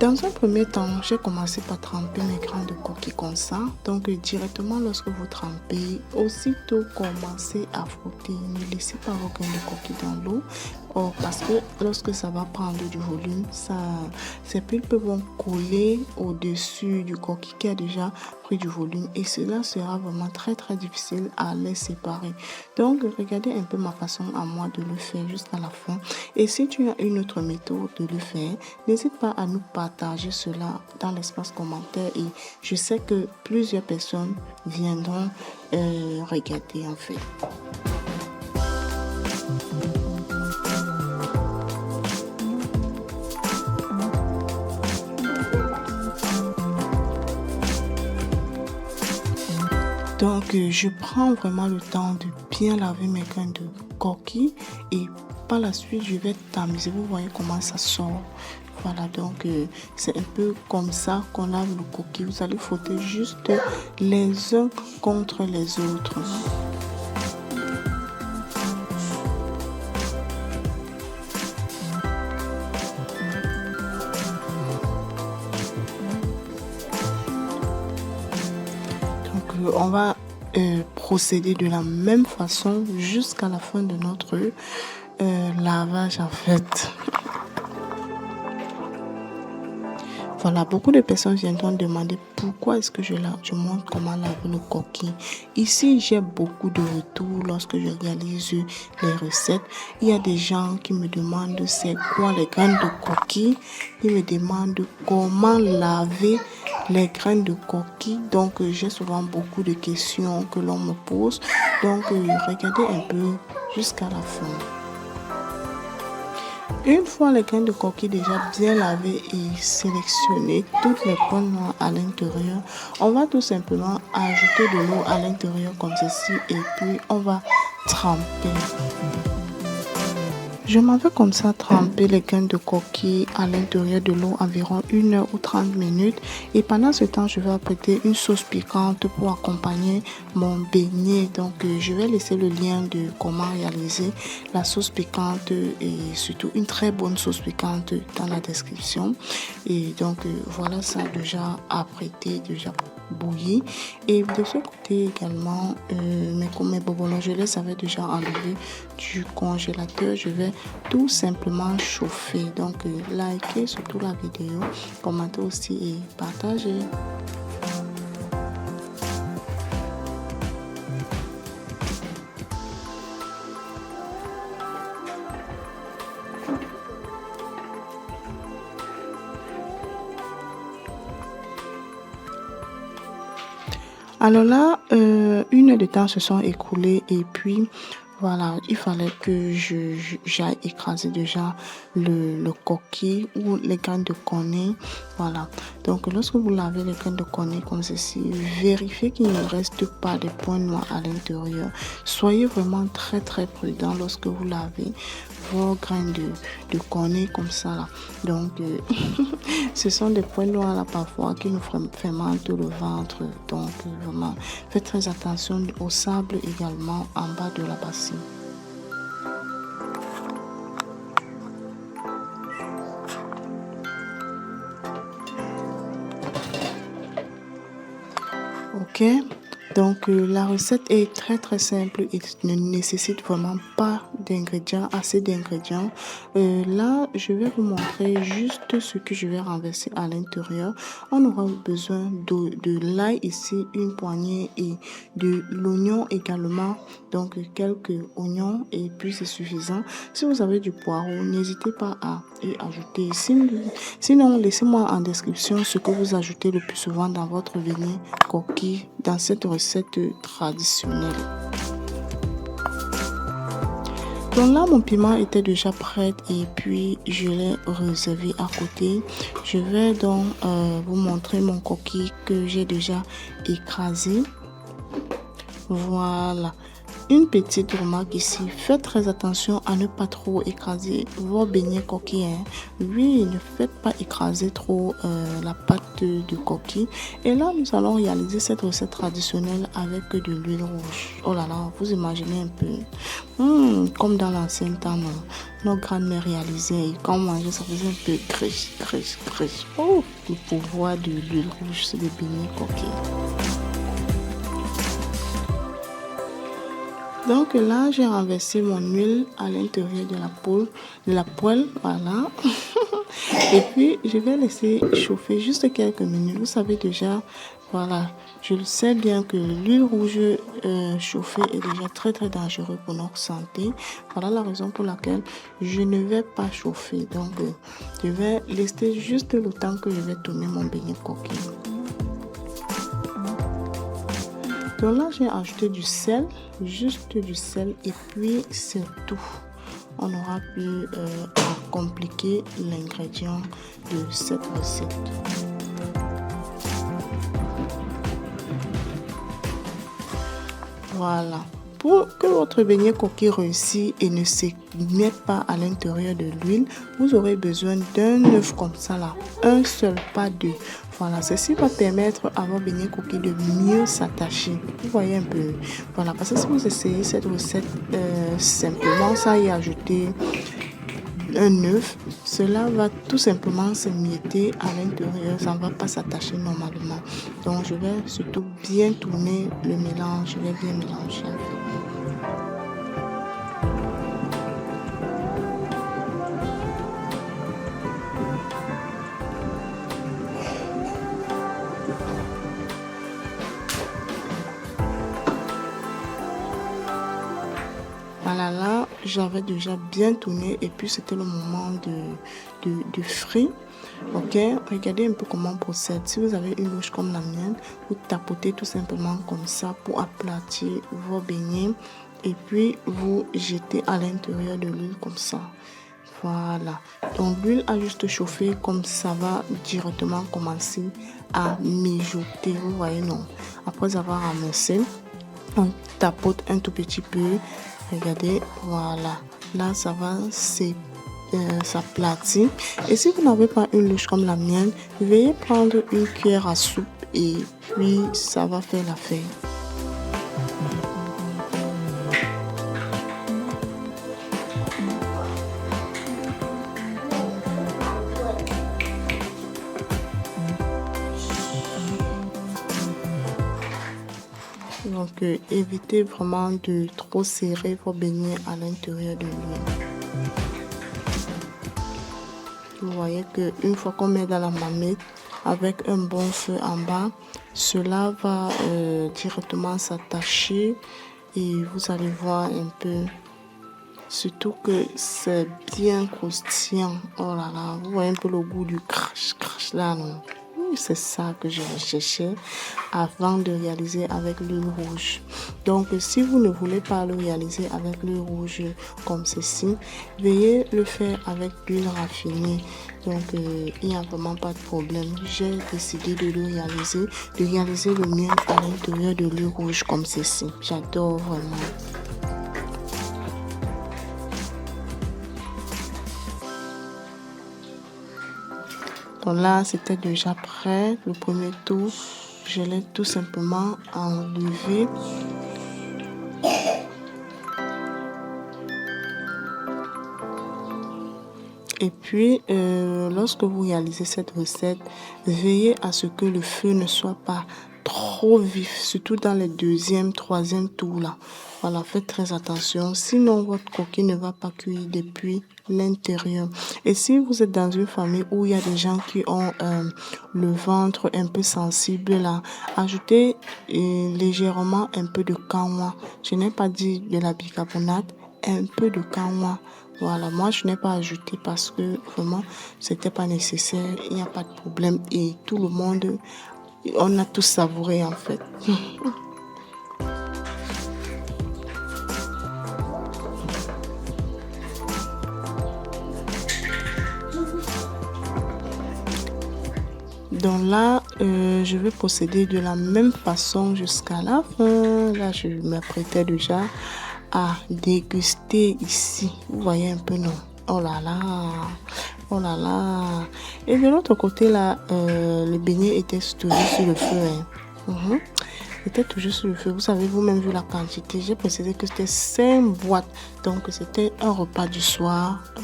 Dans un premier temps, j'ai commencé par tremper mes grains de coquille comme ça. Donc, directement lorsque vous trempez, aussitôt commencez à frotter. Ne laissez pas vos grains de coquille dans l'eau. Oh, parce que lorsque ça va prendre du volume, ces pulpes vont coller au-dessus du coquille qui a déjà pris du volume. Et cela sera vraiment très très difficile à les séparer. Donc, regardez un peu ma façon à moi de le faire jusqu'à la fin. Et si tu as une autre méthode de le faire, n'hésite pas à nous partager cela dans l'espace commentaire et je sais que plusieurs personnes viendront regarder en fait. Donc, je prends vraiment le temps de bien laver mes grains de coquille et par la suite, je vais tamiser. Vous voyez comment ça sort. Voilà, donc c'est un peu comme ça qu'on lave le coquille. Vous allez frotter juste les uns contre les autres. Donc, on va procéder de la même façon jusqu'à la fin de notre lavage en fait. Voilà, beaucoup de personnes viendront demander pourquoi est-ce que je montre comment laver le coquille. Ici, j'ai beaucoup de retours lorsque je réalise les recettes. Il y a des gens qui me demandent c'est quoi les graines de coquille. Ils me demandent comment laver les graines de coquille. Donc, j'ai souvent beaucoup de questions que l'on me pose. Donc, regardez un peu jusqu'à la fin. Une fois les graines de coquille déjà bien lavées et sélectionnées, toutes les pointes noires à l'intérieur, on va tout simplement ajouter de l'eau à l'intérieur comme ceci et puis on va tremper. Je m'en vais comme ça tremper les graines de coquille à l'intérieur de l'eau environ 1 heure ou 30 minutes. Et pendant ce temps, je vais apprêter une sauce piquante pour accompagner mon beignet. Donc, je vais laisser le lien de comment réaliser la sauce piquante et surtout une très bonne sauce piquante dans la description. Et donc, voilà ça déjà apprêté, déjà bouilli. Et de ce côté également, mes bonbons, je les avais déjà enlevés du congélateur. Je vais tout simplement chauffer. Donc, likez surtout la vidéo, commentez aussi et partagez. Alors là, 1 heure de temps se sont écoulés et puis voilà, il fallait que j'aille écraser déjà le coquille ou les graines de coney. Voilà. Donc, lorsque vous lavez les graines de coney comme ceci, vérifiez qu'il ne reste pas de points noirs à l'intérieur. Soyez vraiment très très prudent lorsque vous lavez vos graines de coney comme ça là. Donc, ce sont des points noirs là parfois qui nous fermentent le ventre. Donc, vraiment, faites très attention au sable également en bas de la bassine. Ok, donc la recette est très très simple et ne nécessite vraiment pas d'ingrédients, assez d'ingrédients. Là, je vais vous montrer juste ce que je vais renverser à l'intérieur. On aura besoin de l'ail ici, une poignée et de l'oignon également. Donc quelques oignons et puis c'est suffisant. Si vous avez du poireau, n'hésitez pas à y ajouter. Sinon, laissez-moi en description ce que vous ajoutez le plus souvent dans votre beignet coquille dans cette recette traditionnelle. Donc là, mon piment était déjà prêt et puis je l'ai réservé à côté. Je vais donc vous montrer mon coquille que j'ai déjà écrasé. Voilà. une petite remarque ici, faites très attention à ne pas trop écraser vos beignets coquilles. Oui, ne faites pas écraser trop la pâte de coquille. Et là, nous allons réaliser cette recette traditionnelle avec de l'huile rouge. Oh là là, vous imaginez un peu, comme dans l'ancien temps, nos grands-mères réalisaient. Et quand on mangeait, ça faisait un peu crèche. Oh, le pouvoir de l'huile rouge sur les beignets coquilles. Donc là, j'ai renversé mon huile à l'intérieur de la poêle, voilà. Et puis, je vais laisser chauffer juste quelques minutes. Vous savez déjà, voilà, je le sais bien que l'huile rouge chauffée est déjà très dangereux pour notre santé. Voilà la raison pour laquelle je ne vais pas chauffer. Donc, je vais laisser juste le temps que je vais tourner mon beignet coquille. Donc là, j'ai ajouté du sel, juste du sel, et puis c'est tout. On aura pu compliquer l'ingrédient de cette recette. Voilà. Pour que votre beignet coquille réussisse et ne se mette pas à l'intérieur de l'huile, vous aurez besoin d'un œuf comme ça là. Un seul, pas deux. Voilà, ceci va permettre à vos beignets coquilles de mieux s'attacher. Vous voyez un peu. Voilà, parce que si vous essayez cette recette simplement sans y ajouter un œuf, cela va tout simplement s'émietter à l'intérieur, ça ne va pas s'attacher normalement. Donc je vais surtout bien tourner le mélange, je vais bien mélanger. Voilà, là, j'avais déjà bien tourné et puis c'était le moment de frit. Ok, regardez un peu comment on procède. Si vous avez une louche comme la mienne, vous tapotez tout simplement comme ça pour aplatir vos beignets et puis vous jetez à l'intérieur de l'huile comme ça. Voilà, donc l'huile a juste chauffé, comme ça va directement commencer à mijoter. Vous voyez, non? Après avoir ramassé, on tapote un tout petit peu. Regardez, voilà, là ça va s'aplatir. Et si vous n'avez pas une louche comme la mienne, veuillez prendre une cuillère à soupe et puis ça va faire l'affaire. Donc, évitez vraiment de trop serrer vos beignets à l'intérieur de l'huile. Vous voyez qu'une fois qu'on met dans la marmite avec un bon feu en bas, cela va directement s'attacher et vous allez voir un peu. Surtout que c'est bien croustillant. Oh là là, vous voyez un peu le goût du crash là, non? C'est ça que je recherchais avant de réaliser avec l'huile rouge. Donc, si vous ne voulez pas le réaliser avec l'huile rouge comme ceci, veuillez le faire avec l'huile raffinée. Donc, il n'y a vraiment pas de problème. J'ai décidé de réaliser le mien à l'intérieur de l'huile rouge comme ceci. J'adore vraiment. Donc là, c'était déjà prêt. Le premier tour, je l'ai tout simplement enlevé. Et puis, lorsque vous réalisez cette recette, veillez à ce que le feu ne soit pas trop vif, surtout dans les deuxième, troisième tours là. Voilà, faites très attention, sinon votre coquille ne va pas cuire depuis l'intérieur. Et si vous êtes dans une famille où il y a des gens qui ont le ventre un peu sensible là, ajoutez légèrement un peu de kanwa. Je n'ai pas dit de la bicarbonate, un peu de kanwa. Voilà, moi je n'ai pas ajouté parce que vraiment c'était pas nécessaire, il n'y a pas de problème et tout le monde, on a tous savouré en fait. Donc là, je vais procéder de la même façon jusqu'à la fin. Là, je m'apprêtais déjà à déguster ici. Vous voyez un peu, non? Oh là là, oh là là. Et de l'autre côté, là, le beignet était toujours sur le feu. C'était toujours sur le feu. Vous avez vous-même vu la quantité. J'ai précisé que c'était 5 boîtes. Donc, c'était un repas du soir.